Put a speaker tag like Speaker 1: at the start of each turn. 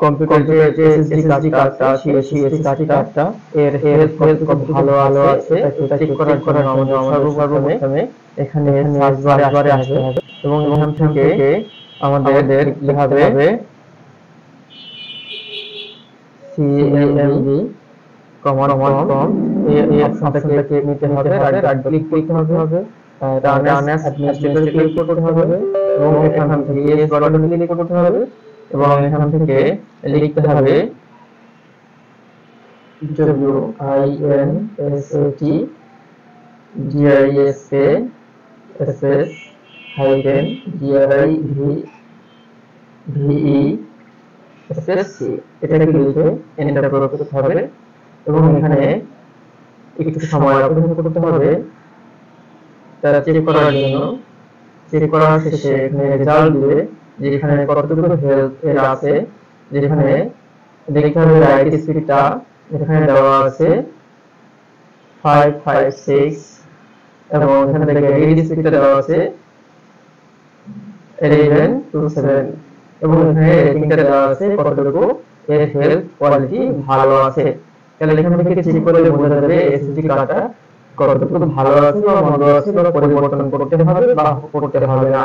Speaker 1: কম্পিউটারের যে এসএসডি কার্ডটা আছে সেই এসএসডি কার্ডটা এর হেলথ কতটুকু ভালো আছে এটা চেক করার জন্য আমাদের সর্বপ্রথমে এখানে সার্চ বারে আসতে হবে এবং এখান থেকে আমাদের লিখতে হবে cmd কমান্ড প্রম্পট এই অপশনটাকে নিতে হবে, রাইট ক্লিক করতে হবে, রান অ্যাজ অ্যাডমিনিস্ট্রেটর ক্লিক করতে হবে এবং এখান থেকে ইয়েস বাটনে ক্লিক করতে হবে এবং এখান থেকে লিখতে হবে WINSATDISP এটাকে লিখে এন্টার করতে হবে এবং এখানে একটু সময় অপেক্ষা করতে হবে তারা চেক করার জন্য। চেক করার শেষে এখানে রেজাল্ট দিবে যেখানে কতটুকু হেলথ এর আছে, যেখানে দেখতে হবে রাইট স্পিডটা এখানে দেওয়া আছে 556 এবং এখানে দেখে রিড স্পিডটা দেওয়া আছে 1127 এবং এখানে রেটিংটা দেওয়া আছে কতটুকু এর হেলথ কোয়ালিটি ভালো আছে। তাহলে এখান থেকে চেক করে বোঝা যাবে এসএসডি কার্ডটা কতটুকু ভালো আছে বা মন্দ আছে বা পরিবর্তন করতে হবে বা করতে হবে না।